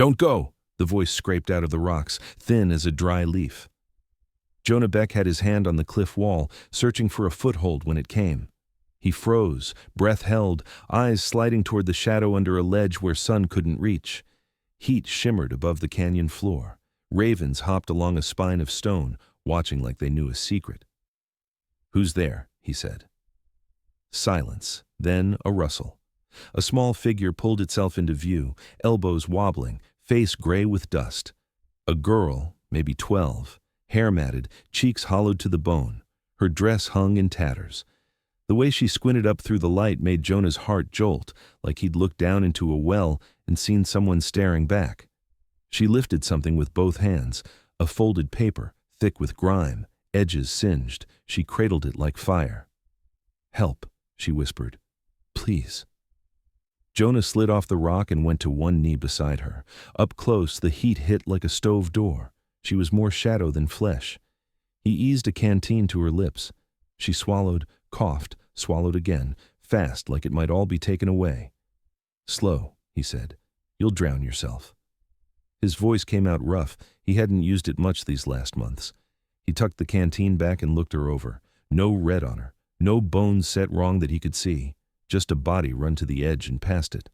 "Don't go!" The voice scraped out of the rocks, thin as a dry leaf. Jonah Beck had his hand on the cliff wall, searching for a foothold when it came. He froze, breath held, eyes sliding toward the shadow under a ledge where sun couldn't reach. Heat shimmered above the canyon floor. Ravens hopped along a spine of stone, watching like they knew a secret. "Who's there?" he said. Silence, then a rustle. A small figure pulled itself into view, elbows wobbling, face gray with dust. A girl, maybe 12, hair matted, cheeks hollowed to the bone. Her dress hung in tatters. The way she squinted up through the light made Jonah's heart jolt, like he'd looked down into a well and seen someone staring back. She lifted something with both hands, a folded paper, thick with grime, edges singed. She cradled it like fire. "Help," she whispered. "Please." Jonah slid off the rock and went to one knee beside her. Up close, the heat hit like a stove door. She was more shadow than flesh. He eased a canteen to her lips. She swallowed, coughed, swallowed again, fast like it might all be taken away. "Slow," he said. "You'll drown yourself." His voice came out rough. He hadn't used it much these last months. He tucked the canteen back and looked her over. No red on her, no bones set wrong that he could see, just a body run to the edge and past it.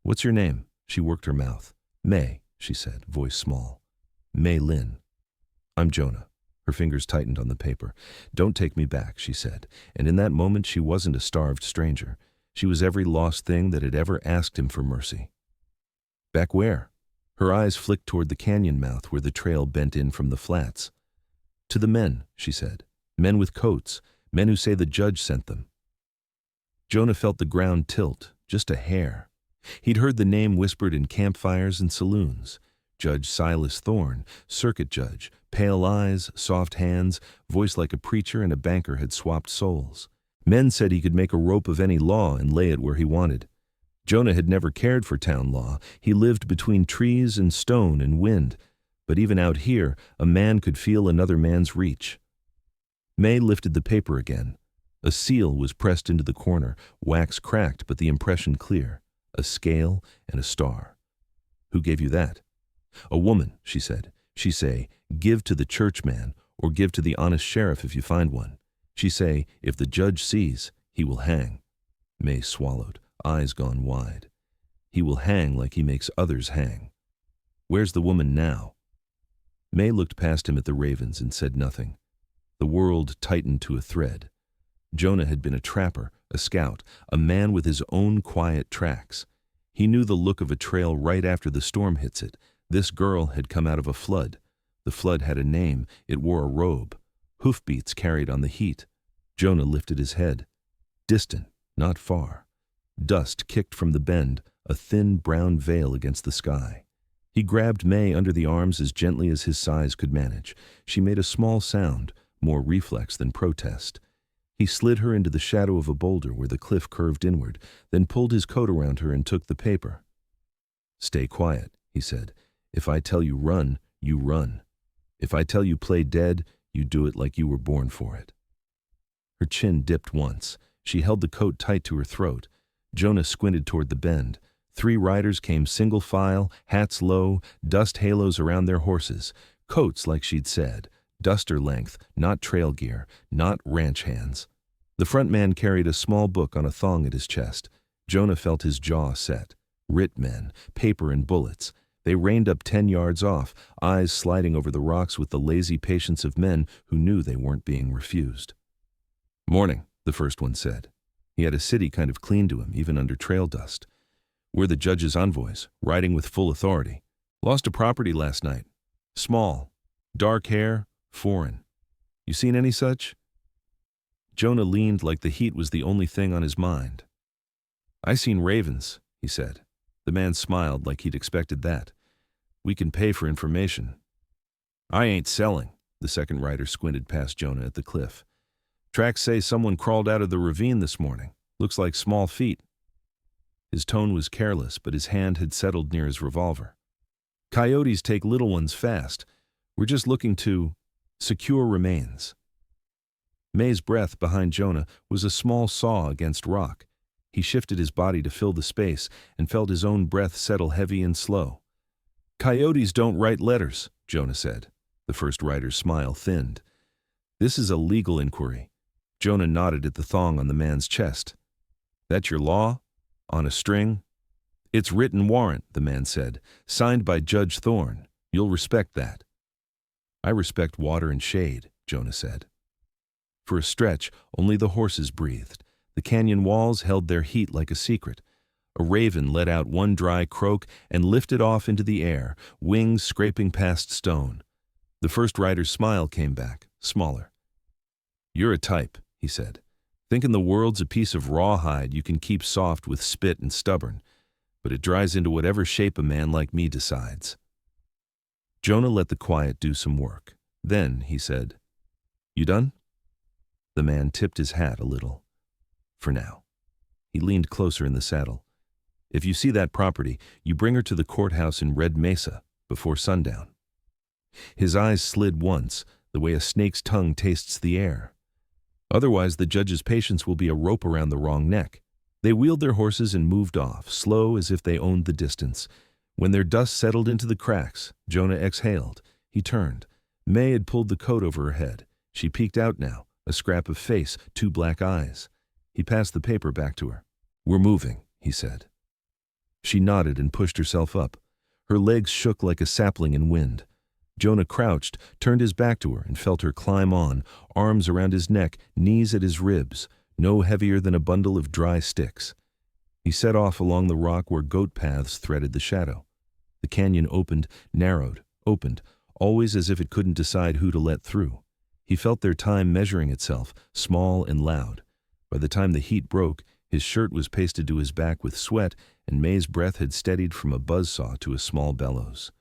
"What's your name?" She worked her mouth. "May," she said, voice small. "May Lynn." "I'm Jonah." Her fingers tightened on the paper. "Don't take me back," she said, and in that moment she wasn't a starved stranger. She was every lost thing that had ever asked him for mercy. "Back where?" Her eyes flicked toward the canyon mouth where the trail bent in from the flats. "To the men," she said. "Men with coats, men who say the judge sent them." Jonah felt the ground tilt, just a hair. He'd heard the name whispered in campfires and saloons. Judge Silas Thorne, circuit judge, pale eyes, soft hands, voice like a preacher and a banker had swapped souls. Men said he could make a rope of any law and lay it where he wanted. Jonah had never cared for town law. He lived between trees and stone and wind. But even out here, a man could feel another man's reach. May lifted the paper again. A seal was pressed into the corner, wax cracked but the impression clear. A scale and a star. "Who gave you that?" "A woman," she said. "She say, 'Give to the churchman, or give to the honest sheriff if you find one.' She say, 'If the judge sees, he will hang.'" May swallowed, eyes gone wide. "He will hang like he makes others hang." "Where's the woman now?" May looked past him at the ravens and said nothing. The world tightened to a thread. Jonah had been a trapper, a scout, a man with his own quiet tracks. He knew the look of a trail right after the storm hits it. This girl had come out of a flood. The flood had a name. It wore a robe. Hoofbeats carried on the heat. Jonah lifted his head. Distant, not far. Dust kicked from the bend, a thin brown veil against the sky. He grabbed May under the arms as gently as his size could manage. She made a small sound, more reflex than protest. He slid her into the shadow of a boulder where the cliff curved inward, then pulled his coat around her and took the paper. "Stay quiet," he said. "If I tell you run, you run. If I tell you play dead, you do it like you were born for it." Her chin dipped once. She held the coat tight to her throat. Jonah squinted toward the bend. 3 riders came single file, hats low, dust halos around their horses, coats like she'd said, duster length, not trail gear, not ranch hands. The front man carried a small book on a thong at his chest. Jonah felt his jaw set. Writ men, paper and bullets. They reined up 10 yards off, eyes sliding over the rocks with the lazy patience of men who knew they weren't being refused. "Morning," the first one said. He had a city kind of clean to him, even under trail dust. "We're the judge's envoys, riding with full authority. Lost a property last night. Small. Dark hair. Foreign. You seen any such?" Jonah leaned like the heat was the only thing on his mind. "I seen ravens," he said. The man smiled like he'd expected that. "We can pay for information." "I ain't selling." The second rider squinted past Jonah at the cliff. "Tracks say someone crawled out of the ravine this morning. Looks like small feet." His tone was careless, but his hand had settled near his revolver. "Coyotes take little ones fast. We're just looking to secure remains." May's breath behind Jonah was a small saw against rock. He shifted his body to fill the space and felt his own breath settle heavy and slow. Coyotes don't write letters, Jonah said. The first rider's smile thinned. This is a legal inquiry. Jonah nodded at the thong on the man's chest. That your law? On a string? It's written warrant, the man said, signed by Judge Thorne. You'll respect that. I respect water and shade, Jonah said. For a stretch, only the horses breathed. The canyon walls held their heat like a secret. A raven let out one dry croak and lifted off into the air, wings scraping past stone. The first rider's smile came back, smaller. You're a type, he said. Thinking the world's a piece of rawhide you can keep soft with spit and stubborn, but it dries into whatever shape a man like me decides. Jonah let the quiet do some work. Then he said, You done? The man tipped his hat a little. For now. He leaned closer in the saddle. If you see that property, you bring her to the courthouse in Red Mesa before sundown. His eyes slid once, the way a snake's tongue tastes the air. Otherwise, the judge's patience will be a rope around the wrong neck. They wheeled their horses and moved off, slow as if they owned the distance. When their dust settled into the cracks, Jonah exhaled. He turned. May had pulled the coat over her head. She peeked out now, a scrap of face, 2 black eyes. He passed the paper back to her. We're moving, he said. She nodded and pushed herself up. Her legs shook like a sapling in wind. Jonah crouched, turned his back to her, and felt her climb on, arms around his neck, knees at his ribs, no heavier than a bundle of dry sticks. He set off along the rock where goat paths threaded the shadow. The canyon opened, narrowed, opened, always as if it couldn't decide who to let through. He felt their time measuring itself, small and loud. By the time the heat broke, his shirt was pasted to his back with sweat, and May's breath had steadied from a buzzsaw to a small bellows.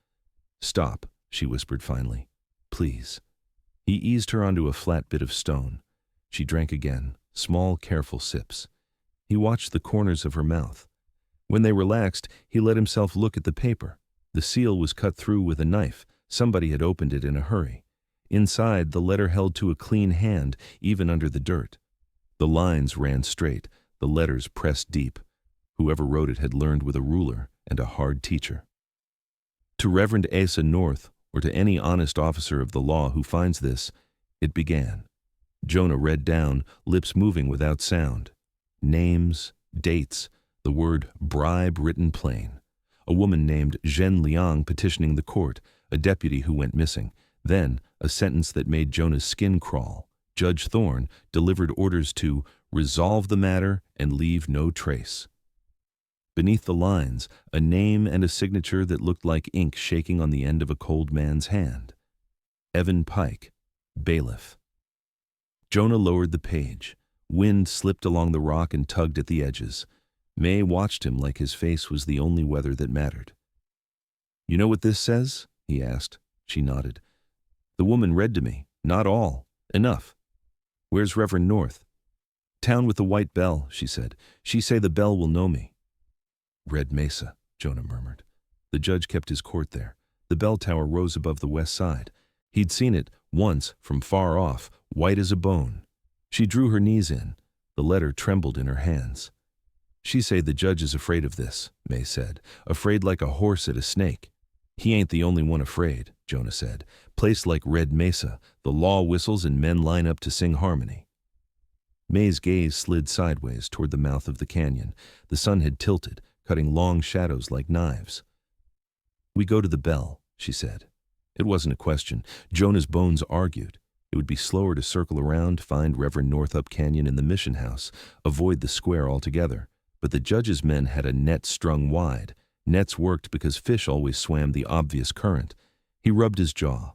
Stop, she whispered finally. Please. He eased her onto a flat bit of stone. She drank again, small, careful sips. He watched the corners of her mouth. When they relaxed, he let himself look at the paper. The seal was cut through with a knife. Somebody had opened it in a hurry. Inside, the letter held to a clean hand, even under the dirt. The lines ran straight, the letters pressed deep. Whoever wrote it had learned with a ruler and a hard teacher. To Reverend Asa North, or to any honest officer of the law who finds this, it began. Jonah read down, lips moving without sound. Names, dates, the word bribe written plain. A woman named Zhen Liang petitioning the court, a deputy who went missing. Then, a sentence that made Jonah's skin crawl. Judge Thorne delivered orders to resolve the matter and leave no trace. Beneath the lines, a name and a signature that looked like ink shaking on the end of a cold man's hand. Evan Pike, bailiff. Jonah lowered the page. Wind slipped along the rock and tugged at the edges. May watched him like his face was the only weather that mattered. You know what this says? He asked. She nodded. The woman read to me. Not all. Enough. Where's Reverend North? Town with the white bell, she said. She say the bell will know me. Red Mesa, Jonah murmured. The judge kept his court there. The bell tower rose above the west side. He'd seen it, once, from far off, white as a bone. She drew her knees in. The letter trembled in her hands. She say the judge is afraid of this, May said. Afraid like a horse at a snake. He ain't the only one afraid, Jonah said. Place like Red Mesa, the law whistles and men line up to sing harmony. May's gaze slid sideways toward the mouth of the canyon. The sun had tilted, cutting long shadows like knives. We go to the bell, she said. It wasn't a question. Jonah's bones argued. It would be slower to circle around, find Reverend North up canyon in the mission house, avoid the square altogether. But the judge's men had a net strung wide. Nets worked because fish always swam the obvious current. He rubbed his jaw.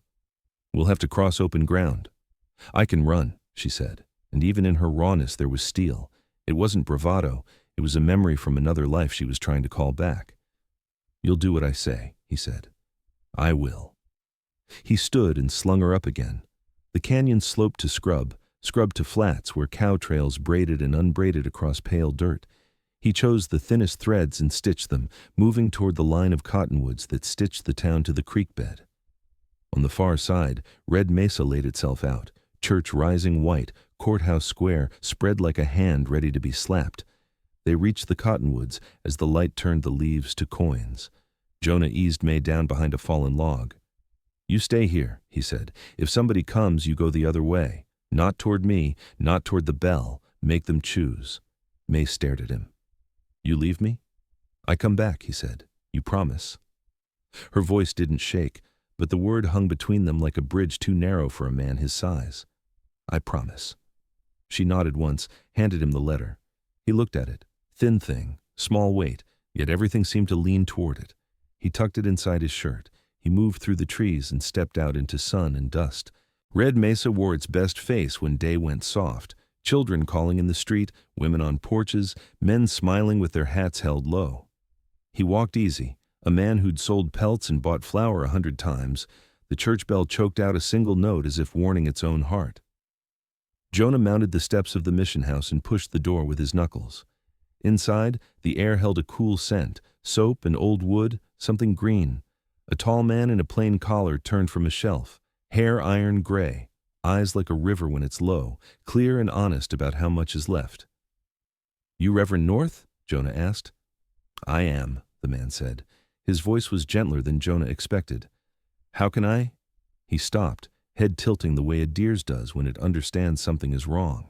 We'll have to cross open ground. I can run, she said, and even in her rawness there was steel. It wasn't bravado. It was a memory from another life she was trying to call back. You'll do what I say, he said. I will. He stood and slung her up again. The canyon sloped to scrub to flats where cow trails braided and unbraided across pale dirt. He chose the thinnest threads and stitched them, moving toward the line of cottonwoods that stitched the town to the creek bed. On the far side, Red Mesa laid itself out, church rising white, courthouse square spread like a hand ready to be slapped. They reached the cottonwoods as the light turned the leaves to coins. Jonah eased May down behind a fallen log. "You stay here," he said. "If somebody comes, you go the other way. Not toward me, not toward the bell. Make them choose." May stared at him. "You leave me?" "I come back," he said. "You promise?" Her voice didn't shake, but the word hung between them like a bridge too narrow for a man his size. "I promise." She nodded once, handed him the letter. He looked at it. Thin thing, small weight, yet everything seemed to lean toward it. He tucked it inside his shirt. He moved through the trees and stepped out into sun and dust. Red Mesa wore its best face when day went soft. Children calling in the street, women on porches, men smiling with their hats held low. He walked easy, a man who'd sold pelts and bought flour 100 times. The church bell choked out a single note as if warning its own heart. Jonah mounted the steps of the mission house and pushed the door with his knuckles. Inside, the air held a cool scent, soap and old wood, something green. A tall man in a plain collar turned from a shelf, hair iron gray, eyes like a river when it's low, clear and honest about how much is left. "You Reverend North?" Jonah asked. "I am," the man said. His voice was gentler than Jonah expected. "How can I?" He stopped, head tilting the way a deer's does when it understands something is wrong.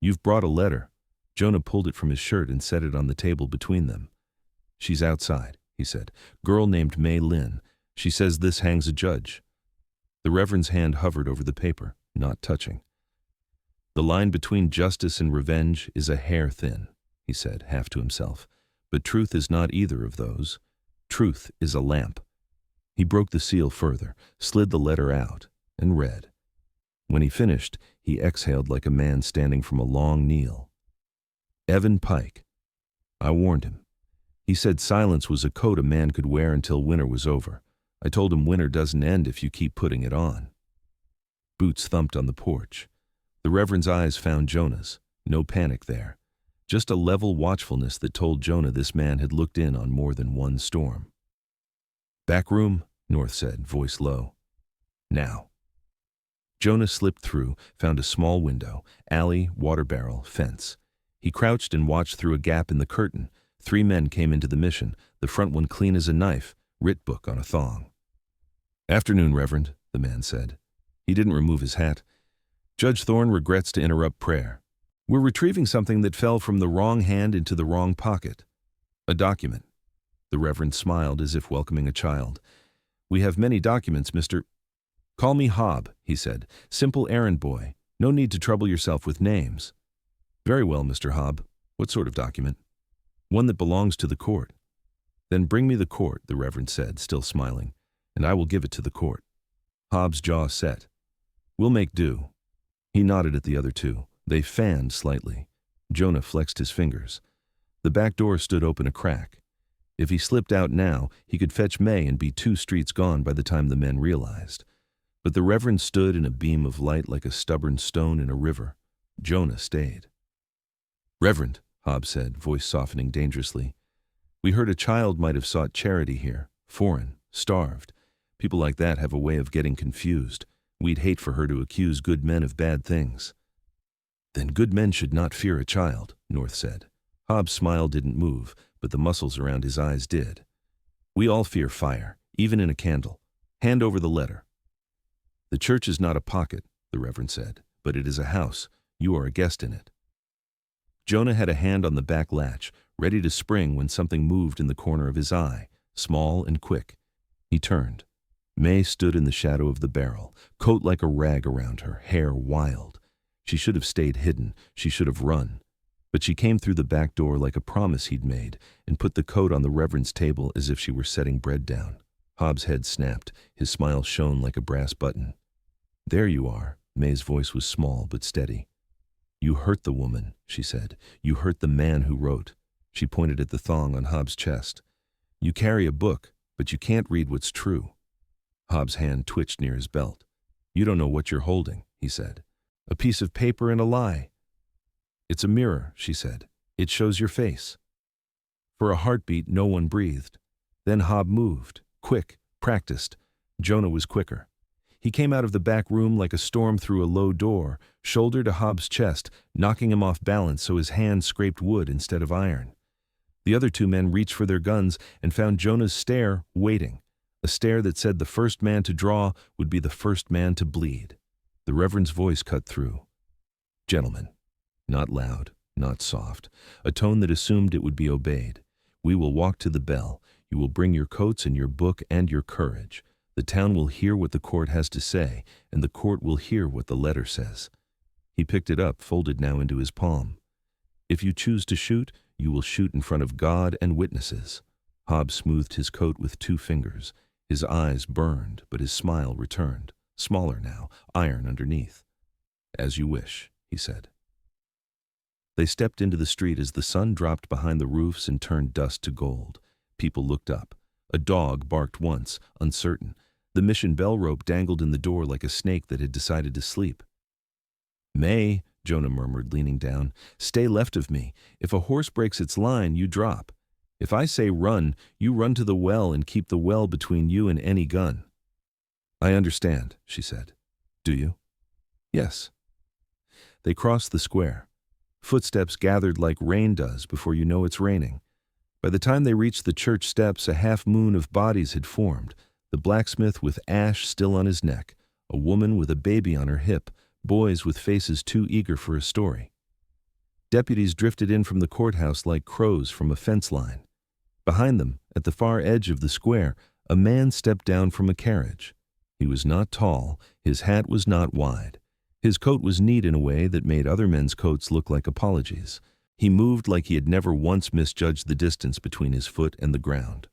"You've brought a letter." Jonah pulled it from his shirt and set it on the table between them. "She's outside," he said. "Girl named May Lynn. She says this hangs a judge." The Reverend's hand hovered over the paper, not touching. "The line between justice and revenge is a hair thin," he said, half to himself. "But truth is not either of those. Truth is a lamp." He broke the seal further, slid the letter out, and read. When he finished, he exhaled like a man standing from a long kneel. "Evan Pike. I warned him. He said silence was a coat a man could wear until winter was over. I told him winter doesn't end if you keep putting it on." Boots thumped on the porch. The Reverend's eyes found Jonah's. No panic there. Just a level watchfulness that told Jonah this man had looked in on more than one storm. "Back room," North said, voice low. "Now." Jonah slipped through, found a small window, alley, water barrel, fence. He crouched and watched through a gap in the curtain. 3 men came into the mission, the front one clean as a knife, writ book on a thong. "Afternoon, Reverend," the man said. He didn't remove his hat. "Judge Thorne regrets to interrupt prayer. We're retrieving something that fell from the wrong hand into the wrong pocket. A document." The Reverend smiled as if welcoming a child. "We have many documents, Mr. "Call me Hob," he said. "Simple errand boy. No need to trouble yourself with names." "Very well, Mr. Hob. What sort of document?" "One that belongs to the court." "Then bring me the court," the Reverend said, still smiling, "and I will give it to the court." Hob's jaw set. "We'll make do." He nodded at the other 2. They fanned slightly. Jonah flexed his fingers. The back door stood open a crack. If he slipped out now, he could fetch May and be 2 streets gone by the time the men realized. But the Reverend stood in a beam of light like a stubborn stone in a river. Jonah stayed. "Reverend," Hob said, voice softening dangerously, "we heard a child might have sought charity here, foreign, starved. People like that have a way of getting confused. We'd hate for her to accuse good men of bad things." "Then good men should not fear a child," North said. Hob's smile didn't move, but the muscles around his eyes did. "We all fear fire, even in a candle. Hand over the letter." "The church is not a pocket," the Reverend said, "but it is a house. You are a guest in it." Jonah had a hand on the back latch, ready to spring when something moved in the corner of his eye, small and quick. He turned. May stood in the shadow of the barrel, coat like a rag around her, hair wild. She should have stayed hidden, she should have run. But she came through the back door like a promise he'd made and put the coat on the Reverend's table as if she were setting bread down. Hob's head snapped, his smile shone like a brass button. "There you are." May's voice was small but steady. "You hurt the woman," she said. "You hurt the man who wrote." She pointed at the thong on Hob's chest. "You carry a book, but you can't read what's true." Hob's hand twitched near his belt. "You don't know what you're holding," he said. "A piece of paper and a lie." "It's a mirror," she said. "It shows your face." For a heartbeat, no one breathed. Then Hob moved, quick, practiced. Jonah was quicker. He came out of the back room like a storm through a low door, shoulder to Hob's chest, knocking him off balance so his hand scraped wood instead of iron. The other two men reached for their guns and found Jonah's stare waiting, a stare that said the first man to draw would be the first man to bleed. The Reverend's voice cut through. "Gentlemen," not loud, not soft, a tone that assumed it would be obeyed. "We will walk to the bell. You will bring your coats and your book and your courage. The town will hear what the court has to say, and the court will hear what the letter says." He picked it up, folded now into his palm. "If you choose to shoot, you will shoot in front of God and witnesses." Hobbs smoothed his coat with 2 fingers. His eyes burned, but his smile returned, smaller now, iron underneath. "As you wish," he said. They stepped into the street as the sun dropped behind the roofs and turned dust to gold. People looked up. A dog barked once, uncertain. The mission bell rope dangled in the door like a snake that had decided to sleep. "May," Jonah murmured, leaning down, "stay left of me. If a horse breaks its line, you drop. If I say run, you run to the well and keep the well between you and any gun." "I understand," she said. "Do you?" "Yes." They crossed the square. Footsteps gathered like rain does before you know it's raining. By the time they reached the church steps, a half-moon of bodies had formed, the blacksmith with ash still on his neck, a woman with a baby on her hip, boys with faces too eager for a story. Deputies drifted in from the courthouse like crows from a fence line. Behind them, at the far edge of the square, a man stepped down from a carriage. He was not tall, his hat was not wide. His coat was neat in a way that made other men's coats look like apologies. He moved like he had never once misjudged the distance between his foot and the ground.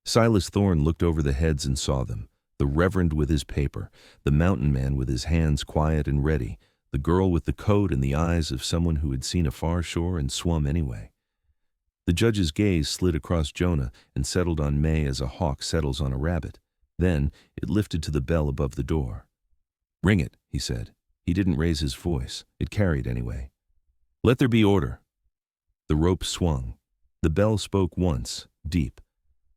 Silas Thorne looked over the heads and saw them, the Reverend with his paper, the mountain man with his hands quiet and ready, the girl with the coat and the eyes of someone who had seen a far shore and swum anyway. The judge's gaze slid across Jonah and settled on May as a hawk settles on a rabbit. Then it lifted to the bell above the door. "Ring it," he said. He didn't raise his voice. It carried anyway. "Let there be order." The rope swung. The bell spoke once, deep.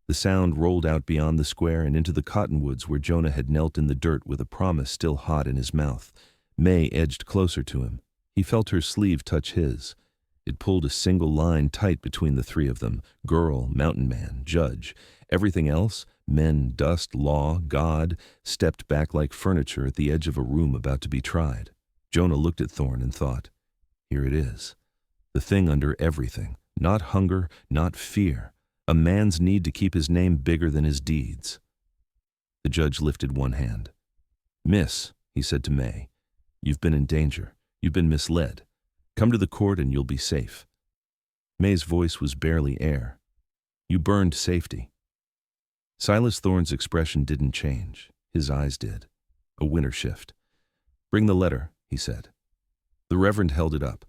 The sound rolled out beyond the square and into the cottonwoods where Jonah had knelt in the dirt with a promise still hot in his mouth. May edged closer to him. He felt her sleeve touch his. It pulled a single line tight between the three of them, girl, mountain man, judge. Everything else, men, dust, law, God, stepped back like furniture at the edge of a room about to be tried. Jonah looked at Thorne and thought, here it is. The thing under everything, not hunger, not fear. A man's need to keep his name bigger than his deeds. The judge lifted one hand. "Miss," he said to May, "you've been in danger. You've been misled. Come to the court and you'll be safe." May's voice was barely air. "You burned safety." Silas Thorne's expression didn't change. His eyes did. A winter shift. "Bring the letter," he said. The Reverend held it up.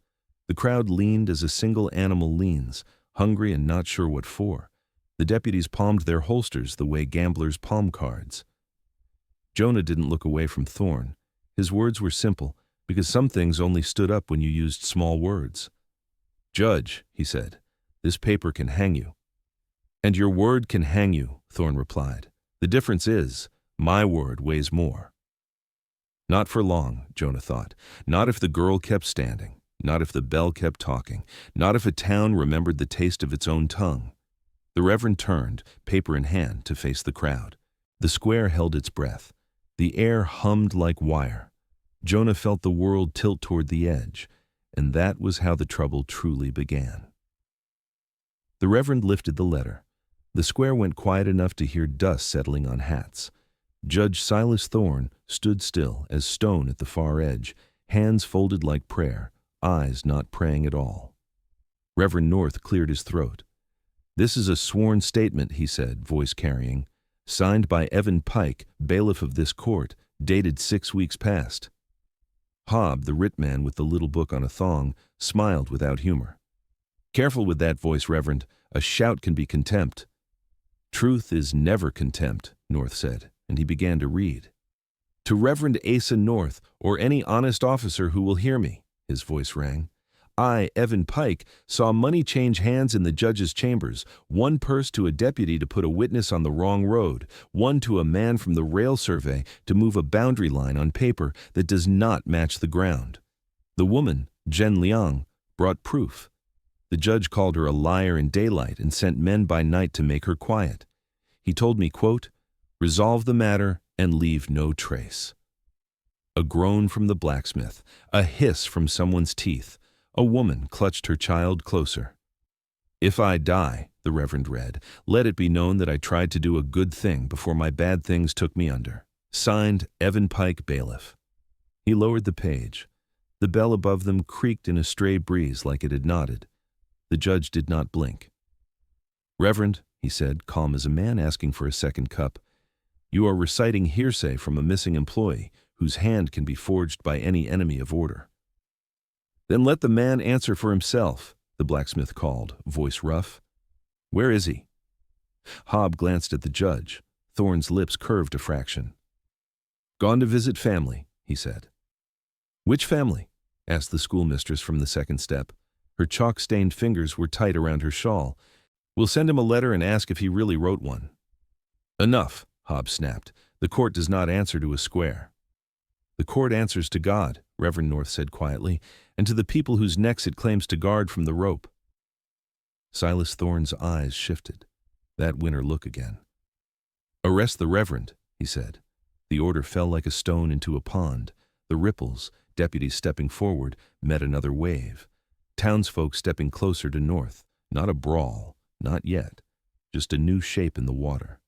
The crowd leaned as a single animal leans, hungry and not sure what for. The deputies palmed their holsters the way gamblers palm cards. Jonah didn't look away from Thorne. His words were simple, because some things only stood up when you used small words. "Judge," he said, "this paper can hang you." "And your word can hang you," Thorne replied. "The difference is, my word weighs more." Not for long, Jonah thought. Not if the girl kept standing. Not if the bell kept talking. Not if a town remembered the taste of its own tongue. The Reverend turned, paper in hand, to face the crowd. The square held its breath. The air hummed like wire. Jonah felt the world tilt toward the edge, and that was how the trouble truly began. The Reverend lifted the letter. The square went quiet enough to hear dust settling on hats. Judge Silas Thorne stood still as stone at the far edge, hands folded like prayer, eyes not praying at all. Reverend North cleared his throat. "This is a sworn statement," he said, voice carrying, "signed by Evan Pike, bailiff of this court, dated 6 weeks past." Hobb, the writ man with the little book on a thong, smiled without humor. "Careful with that voice, Reverend. A shout can be contempt." "Truth is never contempt," North said, and he began to read. "To Reverend Asa North, or any honest officer who will hear me," his voice rang. "I, Evan Pike, saw money change hands in the judge's chambers, one purse to a deputy to put a witness on the wrong road, one to a man from the rail survey to move a boundary line on paper that does not match the ground. The woman, Jen Liang, brought proof. The judge called her a liar in daylight and sent men by night to make her quiet. He told me, quote, "Resolve the matter and leave no trace." A groan from the blacksmith, a hiss from someone's teeth. A woman clutched her child closer. "If I die," the Reverend read, "let it be known that I tried to do a good thing before my bad things took me under. Signed, Evan Pike, bailiff." He lowered the page. The bell above them creaked in a stray breeze like it had nodded. The judge did not blink. "Reverend," he said, calm as a man asking for a second cup, "you are reciting hearsay from a missing employee whose hand can be forged by any enemy of order." "Then let the man answer for himself," the blacksmith called, voice rough. "Where is he?" Hobb glanced at the judge. Thorne's lips curved a fraction. "Gone to visit family," he said. "Which family?" asked the schoolmistress from the second step. Her chalk-stained fingers were tight around her shawl. "We'll send him a letter and ask if he really wrote one." "Enough," Hobb snapped. "The court does not answer to a square." "The court answers to God," Reverend North said quietly, "and to the people whose necks it claims to guard from the rope." Silas Thorne's eyes shifted. That winter look again. "Arrest the Reverend," he said. The order fell like a stone into a pond. The ripples, deputies stepping forward, met another wave. Townsfolk stepping closer to North. Not a brawl, not yet. Just a new shape in the water.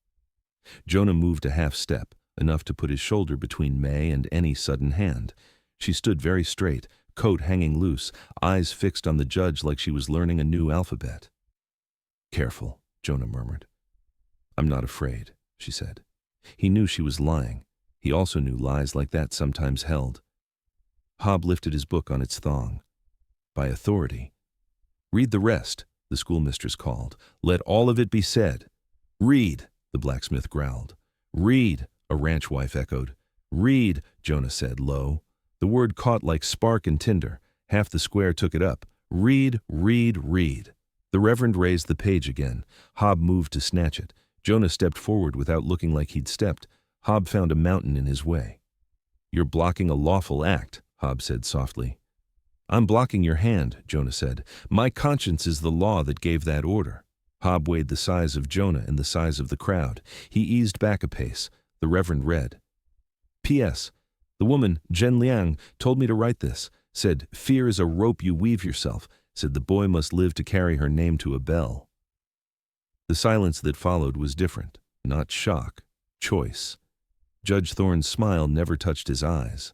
Jonah moved a half step, enough to put his shoulder between May and any sudden hand. She stood very straight, coat hanging loose, eyes fixed on the judge like she was learning a new alphabet. "Careful," Jonah murmured. "I'm not afraid," she said. He knew she was lying. He also knew lies like that sometimes held. Hobb lifted his book on its thong. "By authority." "Read the rest," the schoolmistress called. "Let all of it be said." "Read," the blacksmith growled. "Read," a ranch wife echoed. "Read," Jonah said low. The word caught like spark and tinder. Half the square took it up. "Read, read, read." The Reverend raised the page again. Hobb moved to snatch it. Jonah stepped forward without looking like he'd stepped. Hobb found a mountain in his way. "You're blocking a lawful act," Hobb said softly. "I'm blocking your hand," Jonah said. "My conscience is the law that gave that order." Hobb weighed the size of Jonah and the size of the crowd. He eased back a pace. The Reverend read. "P.S. The woman, Jen Liang, told me to write this. Said, 'Fear is a rope you weave yourself.' Said the boy must live to carry her name to a bell." The silence that followed was different. Not shock. Choice. Judge Thorne's smile never touched his eyes.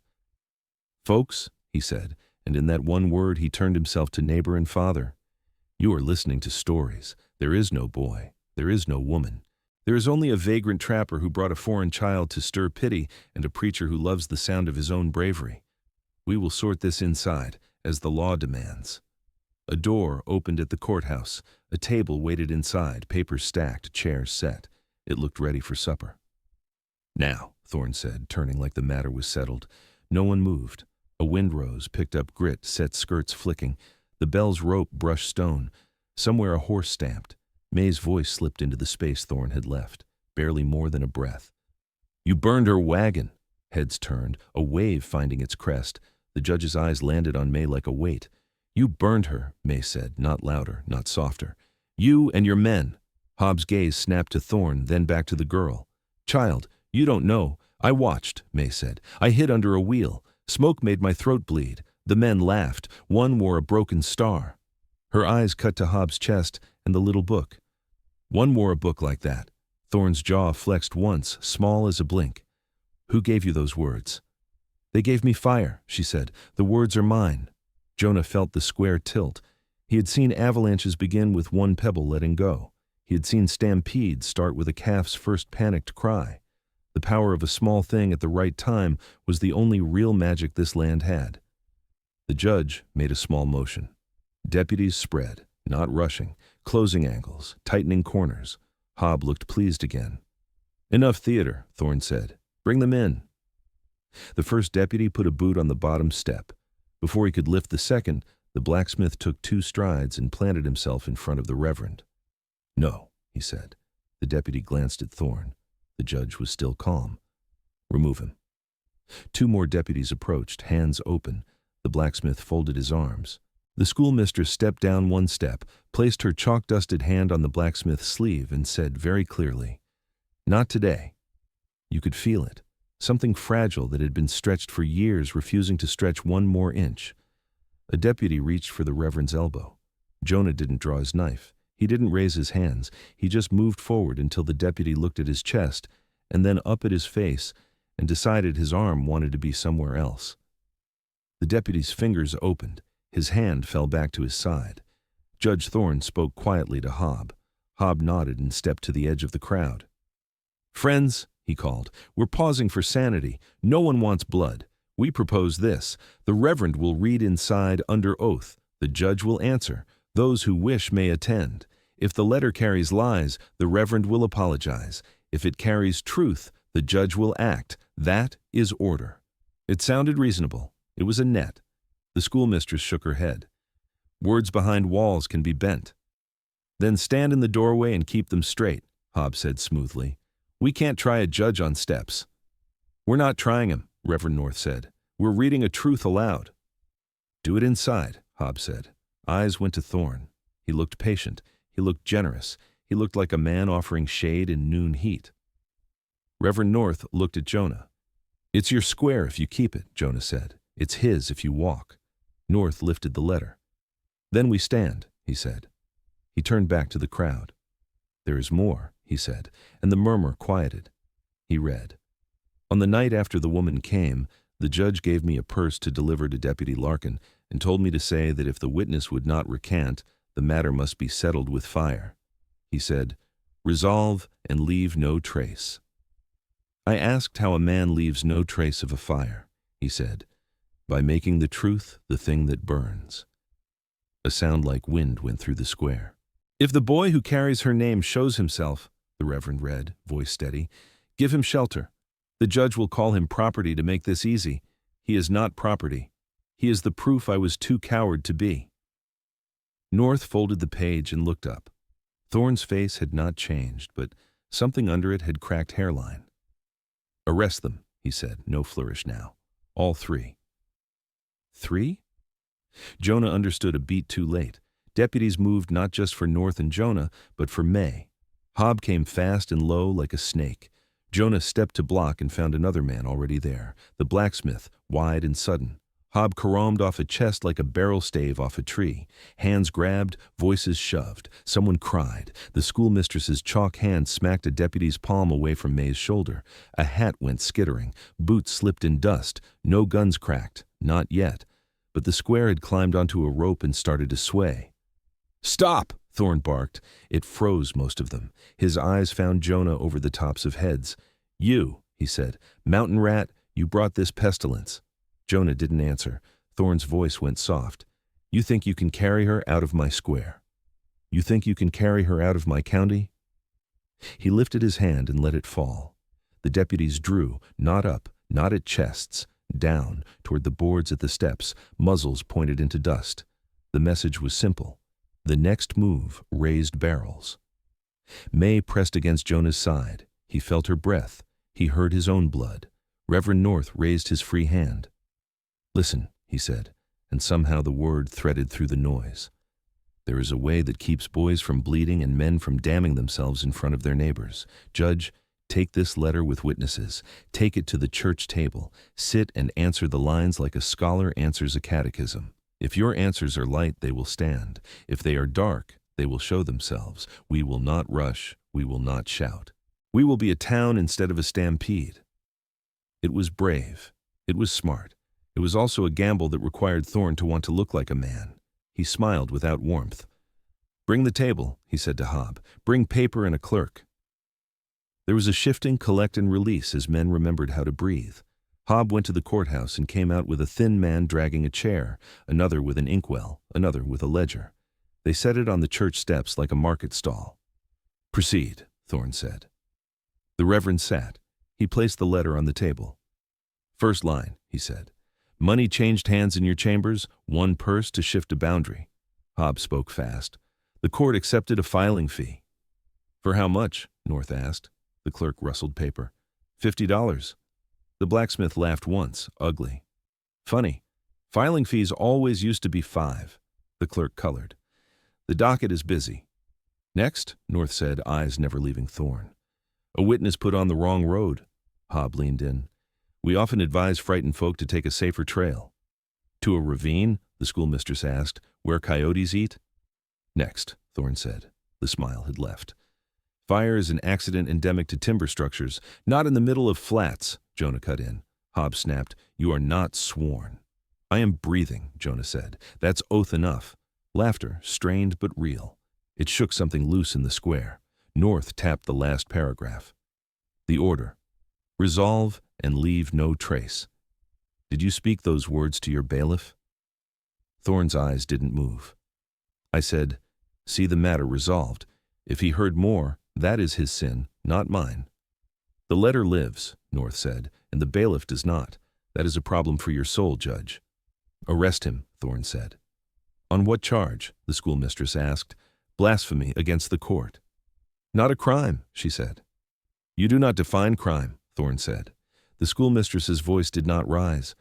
"Folks," he said, and in that one word he turned himself to neighbor and father, "you are listening to stories. There is no boy. There is no woman. There is only a vagrant trapper who brought a foreign child to stir pity and a preacher who loves the sound of his own bravery. We will sort this inside, as the law demands." A door opened at the courthouse. A table waited inside, papers stacked, chairs set. It looked ready for supper. "Now," Thorne said, turning like the matter was settled. No one moved. A wind rose, picked up grit, set skirts flicking. The bell's rope brushed stone. Somewhere a horse stamped. May's voice slipped into the space Thorne had left, barely more than a breath. "You burned her wagon." Heads turned, a wave finding its crest. The judge's eyes landed on May like a weight. "You burned her," May said, not louder, not softer. "You and your men." Hobbs' gaze snapped to Thorne, then back to the girl. "Child, you don't know. I watched," May said. "I hid under a wheel. Smoke made my throat bleed. The men laughed. One wore a broken star." Her eyes cut to Hobbs' chest and the little book. "One wore a book like that." Thorne's jaw flexed once, small as a blink. "Who gave you those words?" "They gave me fire," she said. "The words are mine." Jonah felt the square tilt. He had seen avalanches begin with one pebble letting go. He had seen stampedes start with a calf's first panicked cry. The power of a small thing at the right time was the only real magic this land had. The judge made a small motion. Deputies spread, not rushing, closing angles, tightening corners. Hobb looked pleased again. "Enough theater," Thorne said. "Bring them in." The first deputy put a boot on the bottom step. Before he could lift the second, the blacksmith took 2 strides and planted himself in front of the Reverend. "No," he said. The deputy glanced at Thorne. The judge was still calm. "Remove him." 2 more deputies approached, hands open. The blacksmith folded his arms. The schoolmistress stepped down one step, placed her chalk-dusted hand on the blacksmith's sleeve, and said very clearly, "Not today." You could feel it, something fragile that had been stretched for years, refusing to stretch one more inch. A deputy reached for the Reverend's elbow. Jonah didn't draw his knife. He didn't raise his hands. He just moved forward until the deputy looked at his chest and then up at his face and decided his arm wanted to be somewhere else. The deputy's fingers opened. His hand fell back to his side. Judge Thorne spoke quietly to Hob. Hob nodded and stepped to the edge of the crowd. "Friends," he called, "we're pausing for sanity. No one wants blood. We propose this. The Reverend will read inside under oath. The judge will answer. Those who wish may attend. If the letter carries lies, the Reverend will apologize. If it carries truth, the judge will act. That is order." It sounded reasonable. It was a net. The schoolmistress shook her head. "Words behind walls can be bent." "Then stand in the doorway and keep them straight," Hob said smoothly. "We can't try a judge on steps." "We're not trying him," Reverend North said. "We're reading a truth aloud." "Do it inside," Hob said. Eyes went to Thorne. He looked patient. He looked generous. He looked like a man offering shade in noon heat. Reverend North looked at Jonah. "It's your square if you keep it," Jonah said. "It's his if you walk." North lifted the letter. "Then we stand," he said. He turned back to the crowd. "There is more," he said, and the murmur quieted. He read, "On the night after the woman came, the judge gave me a purse to deliver to Deputy Larkin and told me to say that if the witness would not recant, the matter must be settled with fire. He said, 'Resolve and leave no trace.' I asked how a man leaves no trace of a fire. He said, 'By making the truth the thing that burns.'" A sound like wind went through the square. "If the boy who carries her name shows himself," the Reverend read, voice steady, "give him shelter. The judge will call him property to make this easy. He is not property. He is the proof I was too coward to be." North folded the page and looked up. Thorne's face had not changed, but something under it had cracked hairline. "Arrest them," he said, no flourish now. "All three." "Three?" Jonah understood a beat too late. Deputies moved not just for North and Jonah, but for May. Hob came fast and low like a snake. Jonah stepped to block and found another man already there, the blacksmith, wide and sudden. Hob caromed off a chest like a barrel stave off a tree. Hands grabbed, voices shoved. Someone cried. The schoolmistress's chalk hand smacked a deputy's palm away from May's shoulder. A hat went skittering. Boots slipped in dust. No guns cracked. Not yet. But the square had climbed onto a rope and started to sway. "Stop!" Thorne barked. It froze most of them. His eyes found Jonah over the tops of heads. "You," he said, "mountain rat, you brought this pestilence." Jonah didn't answer. Thorne's voice went soft. "You think you can carry her out of my square? You think you can carry her out of my county?" He lifted his hand and let it fall. The deputies drew, not up, not at chests, down, toward the boards at the steps, muzzles pointed into dust. The message was simple. The next move raised barrels. May pressed against Jonah's side. He felt her breath. He heard his own blood. Reverend North raised his free hand. "Listen," he said, and somehow the word threaded through the noise. "There is a way that keeps boys from bleeding and men from damning themselves in front of their neighbors. Judge, take this letter with witnesses. Take it to the church table. Sit and answer the lines like a scholar answers a catechism. If your answers are light, they will stand. If they are dark, they will show themselves. We will not rush. We will not shout. We will be a town instead of a stampede." It was brave. It was smart. It was also a gamble that required Thorne to want to look like a man. He smiled without warmth. "Bring the table," he said to Hob. "Bring paper and a clerk." There was a shifting collect and release as men remembered how to breathe. Hob went to the courthouse and came out with a thin man dragging a chair, another with an inkwell, another with a ledger. They set it on the church steps like a market stall. "Proceed," Thorne said. The Reverend sat. He placed the letter on the table. "First line," he said. "Money changed hands in your chambers, one purse to shift a boundary." Hob spoke fast. "The court accepted a filing fee." "For how much?" North asked. The clerk rustled paper. $50. The blacksmith laughed once, ugly. "Funny. Filing fees always used to be $5. The clerk colored. The docket is busy. Next, North said, eyes never leaving Thorne. A witness put on the wrong road. Hobb leaned in. We often advise frightened folk to take a safer trail. To a ravine? The schoolmistress asked, where coyotes eat? Next, Thorne said. The smile had left. Fire is an accident endemic to timber structures, not in the middle of flats, Jonah cut in. Hobb snapped, you are not sworn. I am breathing, Jonah said. That's oath enough. Laughter, strained but real. It shook something loose in the square. North tapped the last paragraph. The order. Resolve and leave no trace. Did you speak those words to your bailiff? Thorne's eyes didn't move. I said, see the matter resolved. If he heard more, that is his sin, not mine. The letter lives, North said, and the bailiff does not. That is a problem for your soul, Judge. Arrest him, Thorne said. On what charge? The schoolmistress asked. Blasphemy against the court. Not a crime, she said. You do not define crime, Thorne said. The schoolmistress's voice did not rise.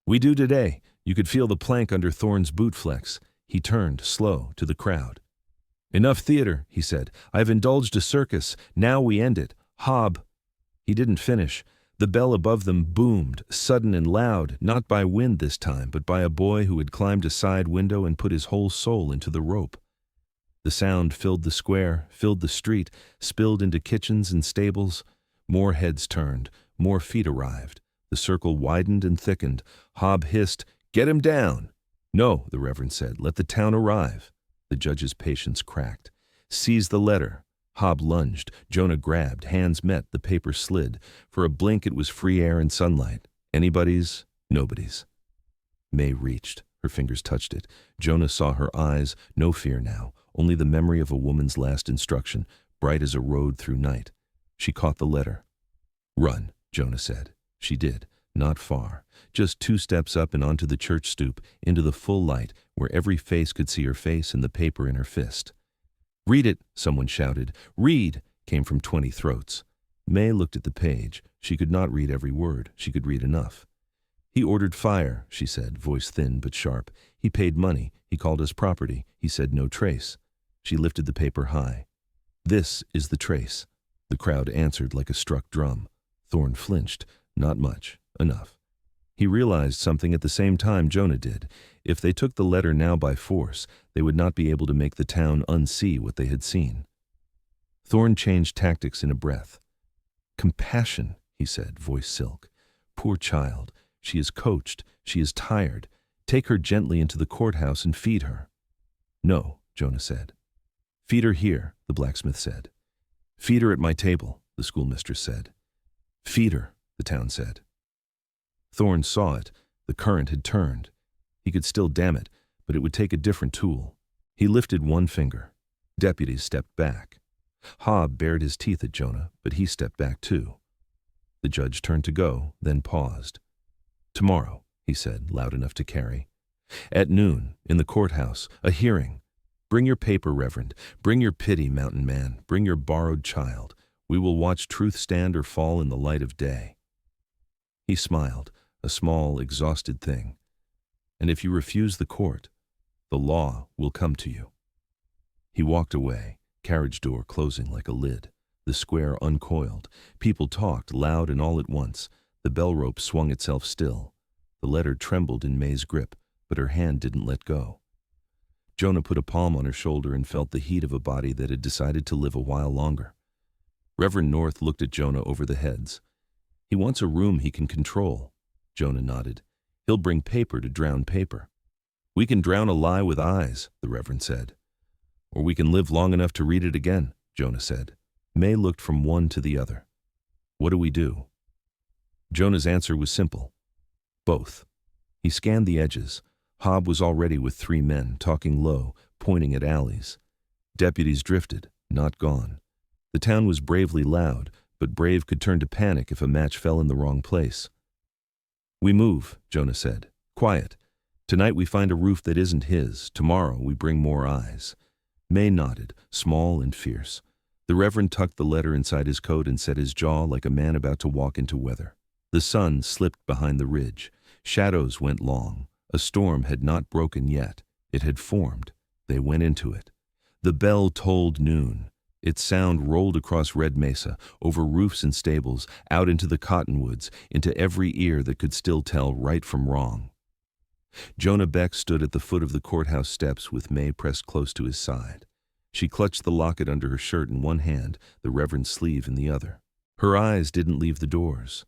We do today. You could feel the plank under Thorne's boot flex. He turned, slow, to the crowd. Enough theater, he said. I have indulged a circus. Now we end it. Hobb. He didn't finish. The bell above them boomed, sudden and loud, not by wind this time, but by a boy who had climbed a side window and put his whole soul into the rope. The sound filled the square, filled the street, spilled into kitchens and stables. More heads turned, more feet arrived. The circle widened and thickened. Hobb hissed, Get him down! No, the Reverend said, let the town arrive. The judge's patience cracked. Seize the letter. Hobb lunged. Jonah grabbed. Hands met. The paper slid. For a blink it was free air and sunlight. Anybody's, nobody's. May reached. Her fingers touched it. Jonah saw her eyes. No fear now. Only the memory of a woman's last instruction, bright as a road through night. She caught the letter. Run, Jonah said. She did. Not far. Just 2 steps up and onto the church stoop, into the full light, where every face could see her face and the paper in her fist. Read it, someone shouted. Read, came from 20 throats. May looked at the page. She could not read every word. She could read enough. He ordered fire, she said, voice thin but sharp. He paid money. He called us property. He said no trace. She lifted the paper high. This is the trace. The crowd answered like a struck drum. Thorne flinched. Not much. Enough. He realized something at the same time Jonah did. If they took the letter now by force, they would not be able to make the town unsee what they had seen. Thorne changed tactics in a breath. Compassion, he said, voice silk. Poor child. She is coached. She is tired. Take her gently into the courthouse and feed her. No, Jonah said. Feed her here, the blacksmith said. Feed her at my table, the schoolmistress said. Feed her, the town said. Thorne saw it. The current had turned. He could still damn it, but it would take a different tool. He lifted one finger. Deputies stepped back. Hobb bared his teeth at Jonah, but he stepped back too. The judge turned to go, then paused. Tomorrow, he said, loud enough to carry. At noon, in the courthouse, a hearing. Bring your paper, Reverend. Bring your pity, mountain man. Bring your borrowed child. We will watch truth stand or fall in the light of day. He smiled, a small, exhausted thing. And if you refuse the court, the law will come to you. He walked away, carriage door closing like a lid. The square uncoiled. People talked, loud and all at once. The bell rope swung itself still. The letter trembled in May's grip, but her hand didn't let go. Jonah put a palm on her shoulder and felt the heat of a body that had decided to live a while longer. Reverend North looked at Jonah over the heads. He wants a room he can control. Jonah nodded. He'll bring paper to drown paper. We can drown a lie with eyes, the Reverend said. Or we can live long enough to read it again, Jonah said. May looked from one to the other. What do we do? Jonah's answer was simple. Both. He scanned the edges. Hobb was already with 3 men, talking low, pointing at alleys. Deputies drifted, not gone. The town was bravely loud, but brave could turn to panic if a match fell in the wrong place. We move, Jonah said. Quiet. Tonight we find a roof that isn't his. Tomorrow we bring more eyes. May nodded, small and fierce. The Reverend tucked the letter inside his coat and set his jaw like a man about to walk into weather. The sun slipped behind the ridge. Shadows went long. A storm had not broken yet. It had formed. They went into it. The bell tolled noon. Its sound rolled across Red Mesa, over roofs and stables, out into the cottonwoods, into every ear that could still tell right from wrong. Jonah Beck stood at the foot of the courthouse steps with May pressed close to his side. She clutched the locket under her shirt in one hand, the Reverend's sleeve in the other. Her eyes didn't leave the doors.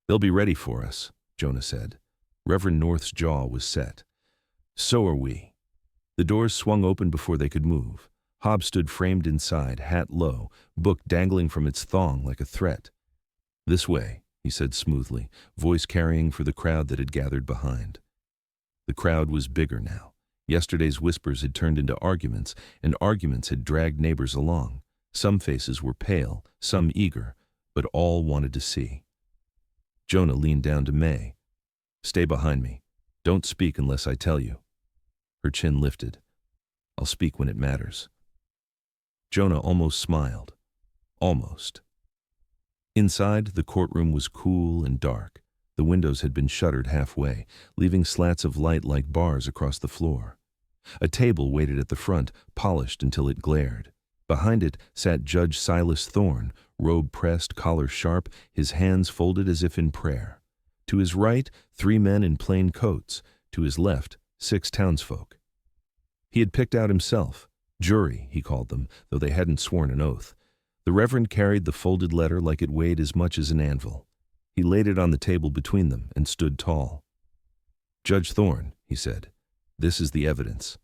"They'll be ready for us," Jonah said. Reverend North's jaw was set. "So are we." The doors swung open before they could move. Hobbs stood framed inside, hat low, book dangling from its thong like a threat. "This way," he said smoothly, voice carrying for the crowd that had gathered behind. The crowd was bigger now. Yesterday's whispers had turned into arguments, and arguments had dragged neighbors along. Some faces were pale, some eager, but all wanted to see. Jonah leaned down to May. "Stay behind me. Don't speak unless I tell you." Her chin lifted. "I'll speak when it matters." Jonah almost smiled. Almost. Inside, the courtroom was cool and dark. The windows had been shuttered halfway, leaving slats of light like bars across the floor. A table waited at the front, polished until it glared. Behind it sat Judge Silas Thorne, robe pressed, collar sharp, his hands folded as if in prayer. To his right, 3 men in plain coats. To his left, 6 townsfolk. He had picked out himself. Jury, he called them, though they hadn't sworn an oath. The Reverend carried the folded letter like it weighed as much as an anvil. He laid it on the table between them and stood tall. "Judge Thorne," he said, "this is the evidence."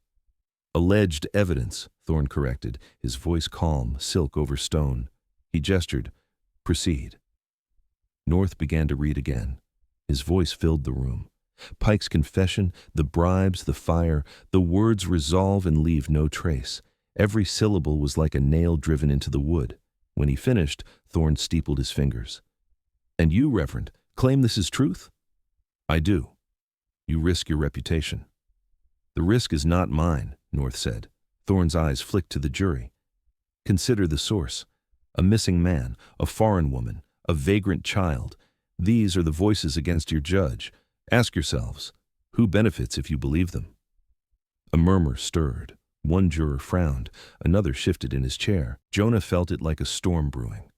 "Alleged evidence," Thorne corrected, his voice calm, silk over stone. He gestured, "Proceed." North began to read again. His voice filled the room. Pike's confession, the bribes, the fire, the words resolve and leave no trace. Every syllable was like a nail driven into the wood. When he finished, Thorne steepled his fingers. "And you, Reverend, claim this is truth?" "I do." "You risk your reputation." "The risk is not mine," North said. Thorne's eyes flicked to the jury. "Consider the source. A missing man, a foreign woman, a vagrant child. These are the voices against your judge. Ask yourselves, who benefits if you believe them?" A murmur stirred. One juror frowned. Another shifted in his chair. Jonah felt it like a storm brewing.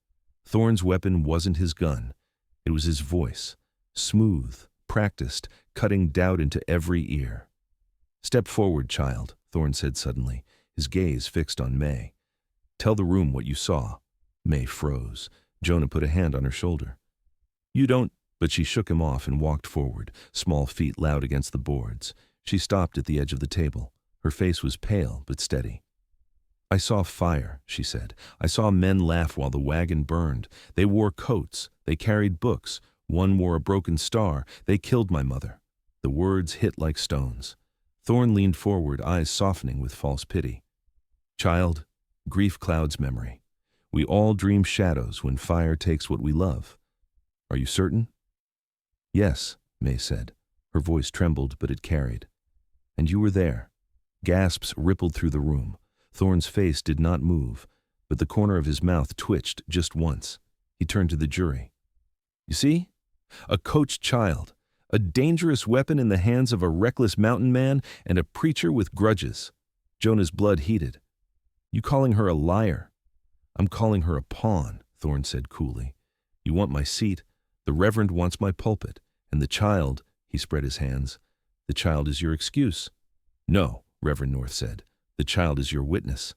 Thorne's weapon wasn't his gun. It was his voice, smooth, practiced, cutting doubt into every ear. "Step forward, child," Thorne said suddenly, his gaze fixed on May. "Tell the room what you saw." May froze. Jonah put a hand on her shoulder. "You don't—" But she shook him off and walked forward, small feet loud against the boards. She stopped at the edge of the table. Her face was pale but steady. "I saw fire," she said. "I saw men laugh while the wagon burned. They wore coats. They carried books. One wore a broken star. They killed my mother." The words hit like stones. Thorne leaned forward, eyes softening with false pity. "Child, grief clouds memory. We all dream shadows when fire takes what we love. Are you certain?" "Yes," May said. Her voice trembled, but it carried. "And you were there." Gasps rippled through the room. Thorne's face did not move, but the corner of his mouth twitched just once. He turned to the jury. "You see? A coached child, a dangerous weapon in the hands of a reckless mountain man, and a preacher with grudges." Jonah's blood heated. "You calling her a liar?" "I'm calling her a pawn," Thorne said coolly. "You want my seat. The Reverend wants my pulpit. And the child," he spread his hands, "the child is your excuse." "No," Reverend North said. "The child is your witness."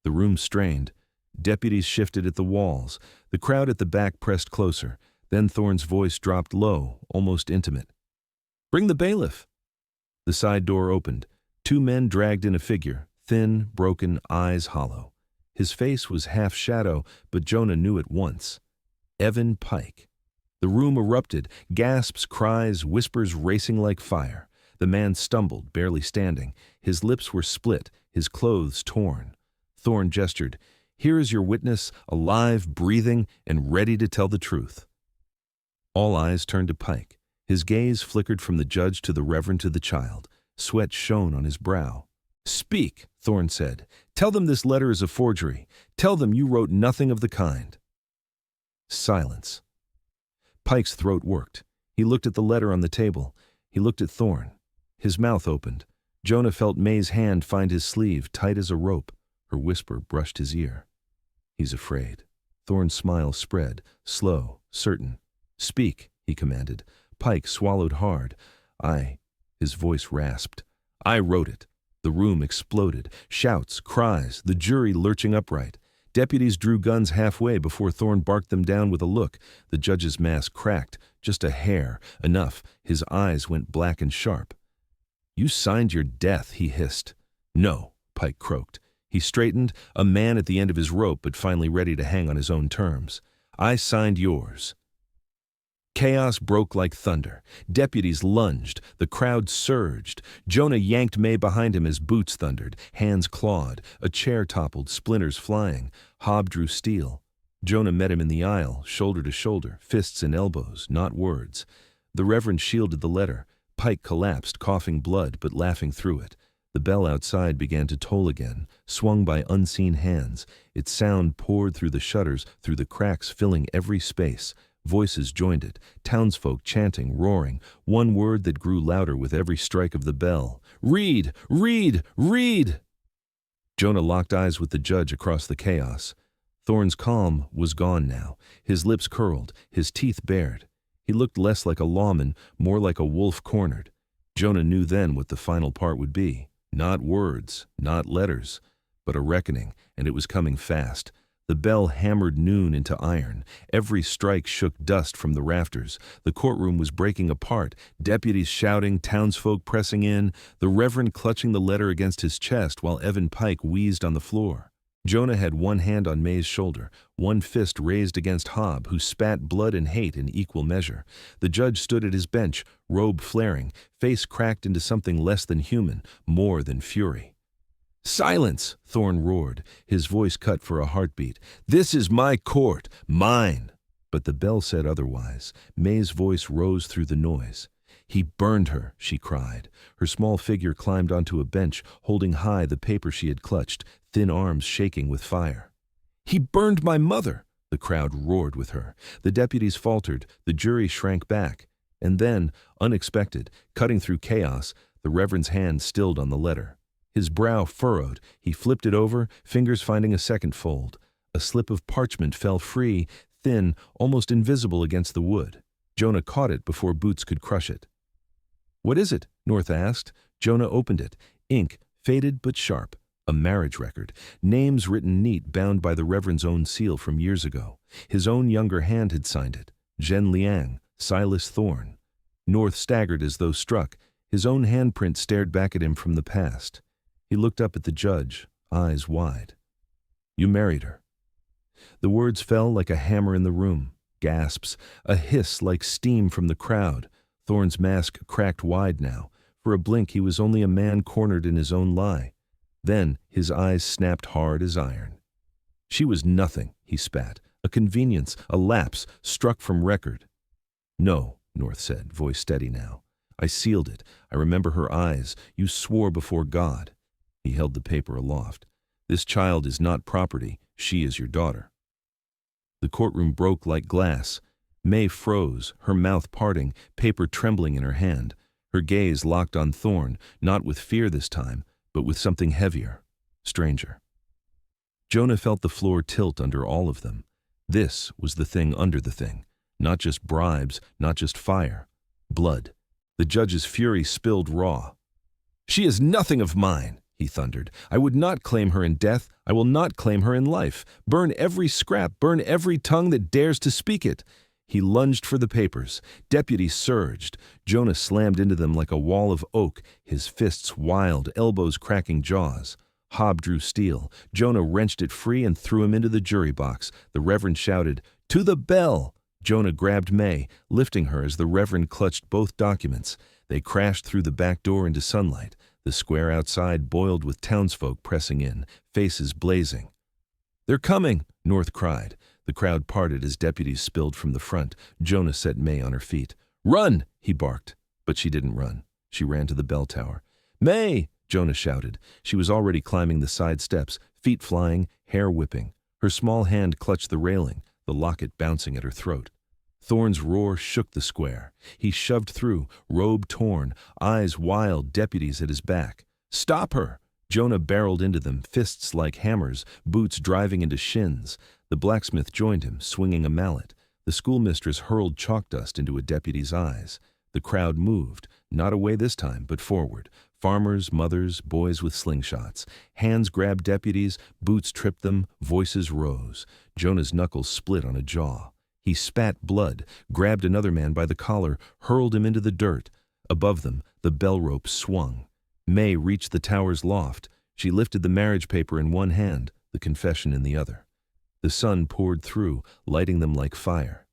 The room strained. Deputies shifted at the walls. The crowd at the back pressed closer. Then Thorne's voice dropped low, almost intimate. "Bring the bailiff." The side door opened. 2 men dragged in a figure, thin, broken, eyes hollow. His face was half shadow, but Jonah knew at once. Evan Pike. The room erupted, gasps, cries, whispers racing like fire. The man stumbled, barely standing. His lips were split, his clothes torn. Thorne gestured. "Here is your witness, alive, breathing, and ready to tell the truth." All eyes turned to Pike. His gaze flickered from the judge to the Reverend to the child. Sweat shone on his brow. "Speak," Thorne said. "Tell them this letter is a forgery. Tell them you wrote nothing of the kind." Silence. Pike's throat worked. He looked at the letter on the table. He looked at Thorne. His mouth opened. Jonah felt May's hand find his sleeve, tight as a rope. Her whisper brushed his ear. He's afraid. Thorne's smile spread, slow, certain. Speak, he commanded. Pike swallowed hard. His voice rasped. I wrote it. The room exploded. Shouts, cries, the jury lurching upright. Deputies drew guns halfway before Thorne barked them down with a look. The judge's mask cracked, just a hair, enough. His eyes went black and sharp. You signed your death, he hissed. No, Pike croaked. He straightened, a man at the end of his rope but finally ready to hang on his own terms. I signed yours. Chaos broke like thunder. Deputies lunged. The crowd surged. Jonah yanked May behind him as boots thundered. Hands clawed. A chair toppled, splinters flying. Hobb drew steel. Jonah met him in the aisle, shoulder to shoulder, fists and elbows, not words. The Reverend shielded the letter. Pike collapsed, coughing blood but laughing through it. The bell outside began to toll again, swung by unseen hands. Its sound poured through the shutters, through the cracks filling every space. Voices joined it, townsfolk chanting, roaring, one word that grew louder with every strike of the bell. Read! Read! Read! Jonah locked eyes with the judge across the chaos. Thorne's calm was gone now, his lips curled, his teeth bared. He looked less like a lawman, more like a wolf cornered. Jonah knew then what the final part would be. Not words, not letters, but a reckoning, and it was coming fast. The bell hammered noon into iron. Every strike shook dust from the rafters. The courtroom was breaking apart, deputies shouting, townsfolk pressing in, the Reverend clutching the letter against his chest while Evan Pike wheezed on the floor. Jonah had one hand on May's shoulder, one fist raised against Hobb, who spat blood and hate in equal measure. The judge stood at his bench, robe flaring, face cracked into something less than human, more than fury. Silence, Thorne roared, his voice cut for a heartbeat. This is my court, mine. But the bell said otherwise. May's voice rose through the noise. He burned her, she cried. Her small figure climbed onto a bench, holding high the paper she had clutched, thin arms shaking with fire. He burned my mother, the crowd roared with her. The deputies faltered, the jury shrank back. And then, unexpected, cutting through chaos, the Reverend's hand stilled on the letter. His brow furrowed, he flipped it over, fingers finding a second fold. A slip of parchment fell free, thin, almost invisible against the wood. Jonah caught it before Boots could crush it. What is it? North asked. Jonah opened it. Ink, faded but sharp. A marriage record. Names written neat, bound by the Reverend's own seal from years ago. His own younger hand had signed it. Zhen Liang, Silas Thorne. North staggered as though struck. His own handprint stared back at him from the past. He looked up at the judge, eyes wide. You married her. The words fell like a hammer in the room. Gasps, a hiss like steam from the crowd. Thorne's mask cracked wide now. For a blink he was only a man cornered in his own lie. Then his eyes snapped hard as iron. She was nothing, he spat. A convenience, a lapse, struck from record. No, North said, voice steady now. I sealed it. I remember her eyes. You swore before God. He held the paper aloft. This child is not property. She is your daughter. The courtroom broke like glass. May froze, her mouth parting, paper trembling in her hand. Her gaze locked on Thorne, not with fear this time, but with something heavier, stranger. Jonah felt the floor tilt under all of them. This was the thing under the thing. Not just bribes, not just fire. Blood. The judge's fury spilled raw. She is nothing of mine, he thundered. I would not claim her in death. I will not claim her in life. Burn every scrap, burn every tongue that dares to speak it. He lunged for the papers. Deputies surged. Jonah slammed into them like a wall of oak, his fists wild, elbows cracking jaws. Hobb drew steel. Jonah wrenched it free and threw him into the jury box. The Reverend shouted, "To the bell!" Jonah grabbed May, lifting her as the Reverend clutched both documents. They crashed through the back door into sunlight. The square outside boiled with townsfolk pressing in, faces blazing. "They're coming!" North cried. The crowd parted as deputies spilled from the front. Jonah set May on her feet. "Run!" he barked. But she didn't run. She ran to the bell tower. "May!" Jonah shouted. She was already climbing the side steps, feet flying, hair whipping. Her small hand clutched the railing, the locket bouncing at her throat. Thorne's roar shook the square. He shoved through, robe torn, eyes wild, deputies at his back. "Stop her!" Jonah barreled into them, fists like hammers, boots driving into shins. The blacksmith joined him, swinging a mallet. The schoolmistress hurled chalk dust into a deputy's eyes. The crowd moved, not away this time, but forward. Farmers, mothers, boys with slingshots. Hands grabbed deputies, boots tripped them, voices rose. Jonah's knuckles split on a jaw. He spat blood, grabbed another man by the collar, hurled him into the dirt. Above them, the bell rope swung. May reached the tower's loft. She lifted the marriage paper in one hand, the confession in the other. The sun poured through, lighting them like fire.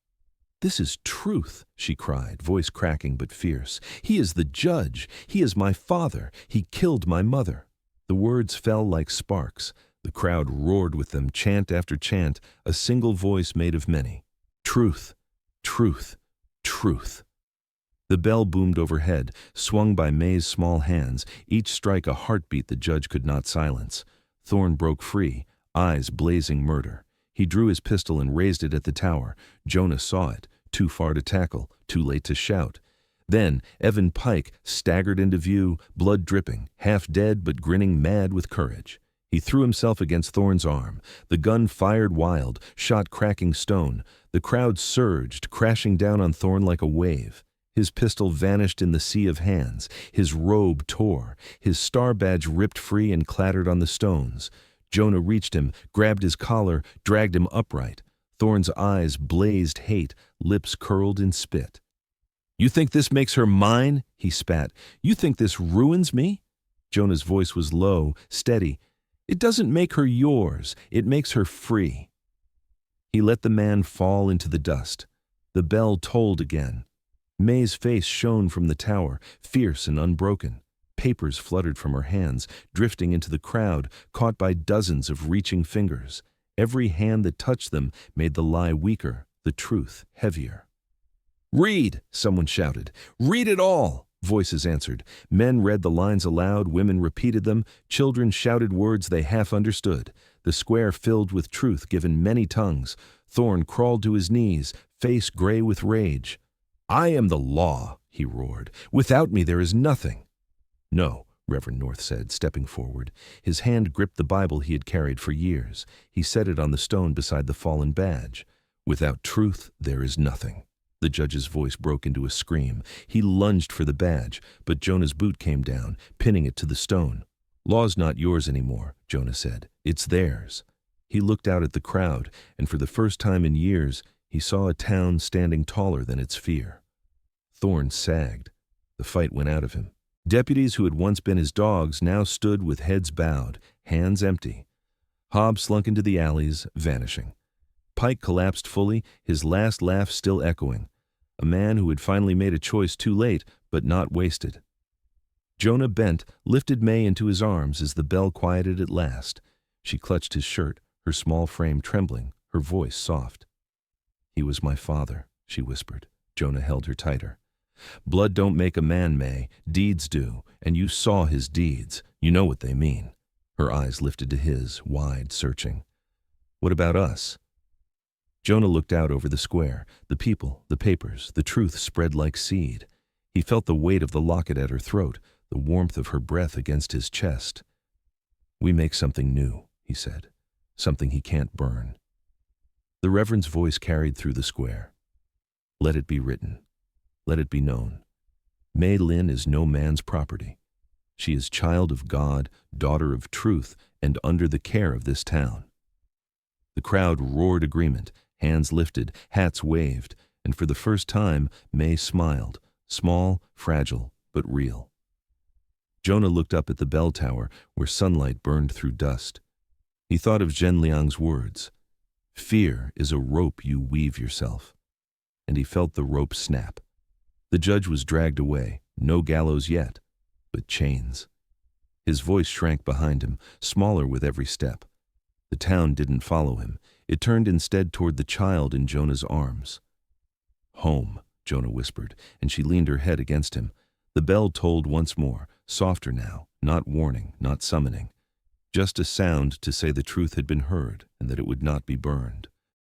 "This is truth," she cried, voice cracking but fierce. "He is the judge. He is my father. He killed my mother." The words fell like sparks. The crowd roared with them, chant after chant, a single voice made of many. Truth, truth, truth. The bell boomed overhead, swung by May's small hands, each strike a heartbeat the judge could not silence. Thorne broke free, eyes blazing murder. He drew his pistol and raised it at the tower. Jonah saw it, too far to tackle, too late to shout. Then Evan Pike staggered into view, blood dripping, half dead but grinning mad with courage. He threw himself against Thorne's arm. The gun fired wild, shot cracking stone. The crowd surged, crashing down on Thorne like a wave. His pistol vanished in the sea of hands. His robe tore. His star badge ripped free and clattered on the stones. Jonah reached him, grabbed his collar, dragged him upright. Thorne's eyes blazed hate, lips curled in spit. "You think this makes her mine?" he spat. "You think this ruins me?" Jonah's voice was low, steady. "It doesn't make her yours. It makes her free." He let the man fall into the dust. The bell tolled again. May's face shone from the tower, fierce and unbroken. Papers fluttered from her hands, drifting into the crowd, caught by dozens of reaching fingers. Every hand that touched them made the lie weaker, the truth heavier. "Read!" someone shouted. "Read it all!" Voices answered. Men read the lines aloud, women repeated them, children shouted words they half understood. The square filled with truth given many tongues. Thorne crawled to his knees, face gray with rage. "I am the law," he roared. "Without me there is nothing." "No," Reverend North said, stepping forward. His hand gripped the Bible he had carried for years. He set it on the stone beside the fallen badge. "Without truth there is nothing." The judge's voice broke into a scream. He lunged for the badge, but Jonah's boot came down, pinning it to the stone. "Law's not yours anymore," Jonah said. "It's theirs." He looked out at the crowd, and for the first time in years, he saw a town standing taller than its fear. Thorne sagged. The fight went out of him. Deputies who had once been his dogs now stood with heads bowed, hands empty. Hobbs slunk into the alleys, vanishing. Pike collapsed fully, his last laugh still echoing. A man who had finally made a choice too late, but not wasted. Jonah bent, lifted May into his arms as the bell quieted at last. She clutched his shirt, her small frame trembling, her voice soft. "He was my father," she whispered. Jonah held her tighter. "Blood don't make a man, May. Deeds do, and you saw his deeds. You know what they mean." Her eyes lifted to his, wide, searching. "What about us?" Jonah looked out over the square, the people, the papers, the truth spread like seed. He felt the weight of the locket at her throat, the warmth of her breath against his chest. "We make something new," he said, "something he can't burn." The Reverend's voice carried through the square. "Let it be written. Let it be known. May Lynn is no man's property. She is child of God, daughter of truth, and under the care of this town." The crowd roared agreement, hands lifted, hats waved, and for the first time May smiled, small, fragile, but real. Jonah looked up at the bell tower where sunlight burned through dust. He thought of Zhen Liang's words, "Fear is a rope you weave yourself." And he felt the rope snap. The judge was dragged away, no gallows yet, but chains. His voice shrank behind him, smaller with every step. The town didn't follow him. It turned instead toward the child in Jonah's arms. "Home," Jonah whispered, and she leaned her head against him. The bell tolled once more, softer now, not warning, not summoning. Just a sound to say the truth had been heard and that it would not be burned.